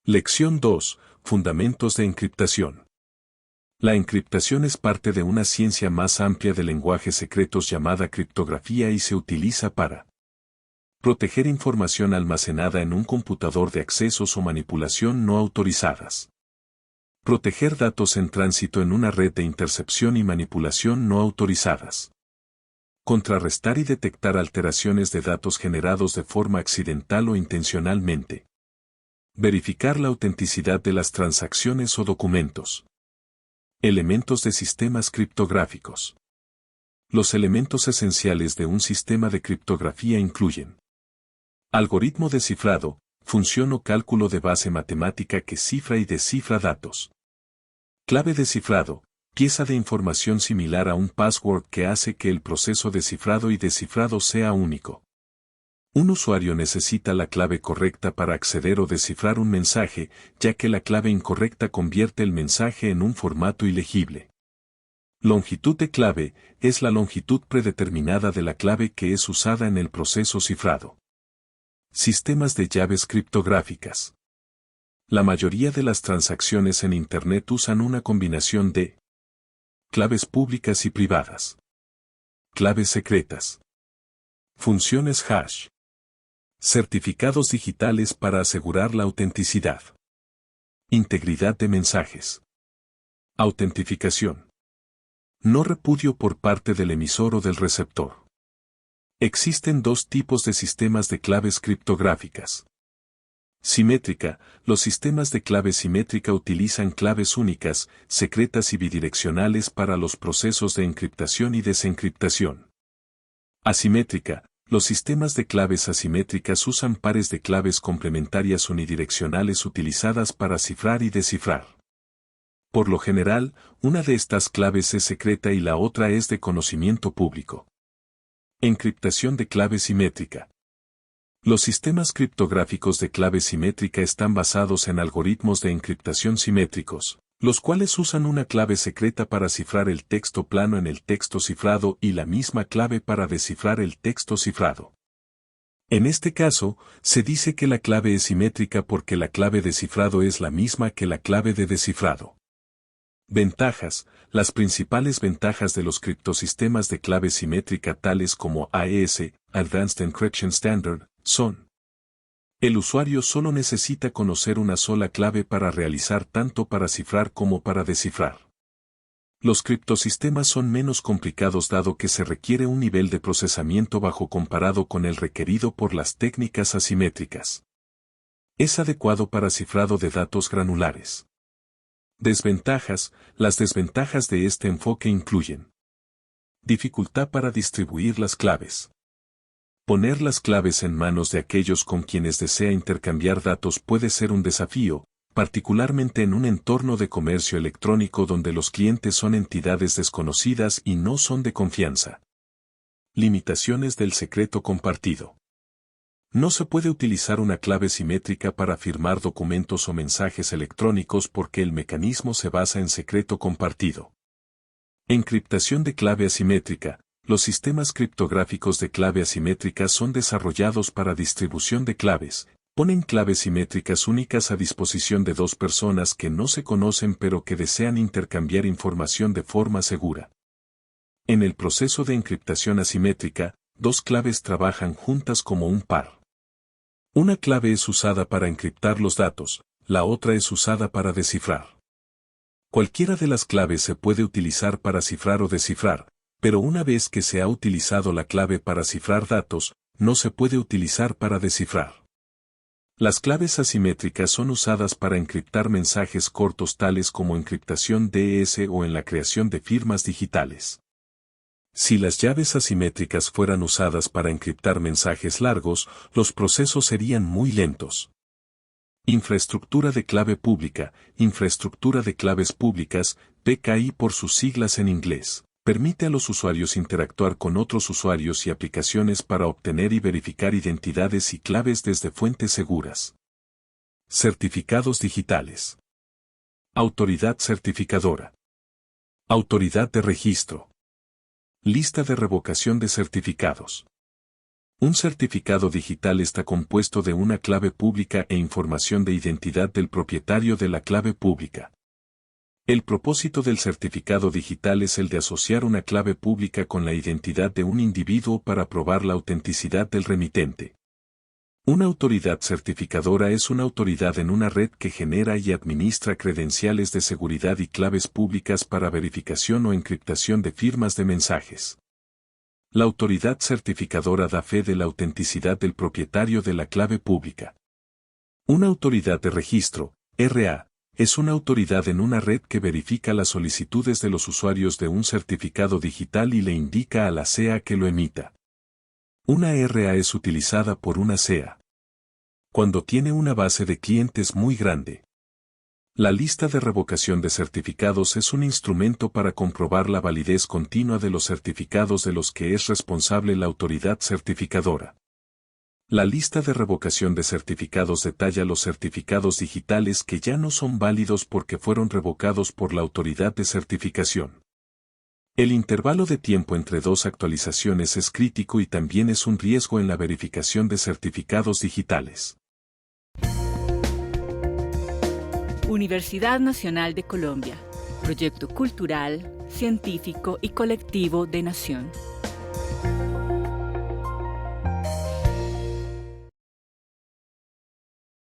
Lección 2. Fundamentos de encriptación. La encriptación es parte de una ciencia más amplia de lenguajes secretos llamada criptografía y se utiliza para proteger información almacenada en un computador de accesos o manipulación no autorizadas. Proteger datos en tránsito en una red de intercepción y manipulación no autorizadas. Contrarrestar y detectar alteraciones de datos generados de forma accidental o intencionalmente. Verificar la autenticidad de las transacciones o documentos. Elementos de sistemas criptográficos. Los elementos esenciales de un sistema de criptografía incluyen algoritmo de cifrado, función o cálculo de base matemática que cifra y descifra datos. Clave de cifrado, pieza de información similar a un password que hace que el proceso de cifrado y descifrado sea único. Un usuario necesita la clave correcta para acceder o descifrar un mensaje, ya que la clave incorrecta convierte el mensaje en un formato ilegible. Longitud de clave es la longitud predeterminada de la clave que es usada en el proceso cifrado. Sistemas de llaves criptográficas. La mayoría de las transacciones en Internet usan una combinación de claves públicas y privadas. Claves secretas. Funciones hash. Certificados digitales para asegurar la autenticidad. Integridad de mensajes. Autentificación. No repudio por parte del emisor o del receptor. Existen dos tipos de sistemas de claves criptográficas. Simétrica. Los sistemas de clave simétrica utilizan claves únicas, secretas y bidireccionales para los procesos de encriptación y desencriptación. Asimétrica. Los sistemas de claves asimétricas usan pares de claves complementarias unidireccionales utilizadas para cifrar y descifrar. Por lo general, una de estas claves es secreta y la otra es de conocimiento público. Encriptación de clave simétrica. Los sistemas criptográficos de clave simétrica están basados en algoritmos de encriptación simétricos, los cuales usan una clave secreta para cifrar el texto plano en el texto cifrado y la misma clave para descifrar el texto cifrado. En este caso, se dice que la clave es simétrica porque la clave de cifrado es la misma que la clave de descifrado. Ventajas. Las principales ventajas de los criptosistemas de clave simétrica tales como AES, Advanced Encryption Standard, son: el usuario solo necesita conocer una sola clave para realizar tanto para cifrar como para descifrar. Los criptosistemas son menos complicados dado que se requiere un nivel de procesamiento bajo comparado con el requerido por las técnicas asimétricas. Es adecuado para cifrado de datos granulares. Desventajas. Las desventajas de este enfoque incluyen dificultad para distribuir las claves. Poner las claves en manos de aquellos con quienes desea intercambiar datos puede ser un desafío, particularmente en un entorno de comercio electrónico donde los clientes son entidades desconocidas y no son de confianza. Limitaciones del secreto compartido. No se puede utilizar una clave simétrica para firmar documentos o mensajes electrónicos porque el mecanismo se basa en secreto compartido. Encriptación de clave asimétrica. Los sistemas criptográficos de clave asimétrica son desarrollados para distribución de claves. Ponen claves simétricas únicas a disposición de dos personas que no se conocen pero que desean intercambiar información de forma segura. En el proceso de encriptación asimétrica, dos claves trabajan juntas como un par. Una clave es usada para encriptar los datos, la otra es usada para descifrar. Cualquiera de las claves se puede utilizar para cifrar o descifrar, pero una vez que se ha utilizado la clave para cifrar datos, no se puede utilizar para descifrar. Las claves asimétricas son usadas para encriptar mensajes cortos tales como encriptación DES o en la creación de firmas digitales. Si las llaves asimétricas fueran usadas para encriptar mensajes largos, los procesos serían muy lentos. Infraestructura de clave pública, infraestructura de claves públicas, PKI por sus siglas en inglés, permite a los usuarios interactuar con otros usuarios y aplicaciones para obtener y verificar identidades y claves desde fuentes seguras. Certificados digitales. Autoridad certificadora. Autoridad de registro. Lista de revocación de certificados. Un certificado digital está compuesto de una clave pública e información de identidad del propietario de la clave pública. El propósito del certificado digital es el de asociar una clave pública con la identidad de un individuo para probar la autenticidad del remitente. Una autoridad certificadora es una autoridad en una red que genera y administra credenciales de seguridad y claves públicas para verificación o encriptación de firmas de mensajes. La autoridad certificadora da fe de la autenticidad del propietario de la clave pública. Una autoridad de registro, RA, es una autoridad en una red que verifica las solicitudes de los usuarios de un certificado digital y le indica a la CEA que lo emita. Una RA es utilizada por una CEA cuando tiene una base de clientes muy grande. La lista de revocación de certificados es un instrumento para comprobar la validez continua de los certificados de los que es responsable la autoridad certificadora. La lista de revocación de certificados detalla los certificados digitales que ya no son válidos porque fueron revocados por la autoridad de certificación. El intervalo de tiempo entre dos actualizaciones es crítico y también es un riesgo en la verificación de certificados digitales. Universidad Nacional de Colombia, proyecto cultural, científico y colectivo de nación.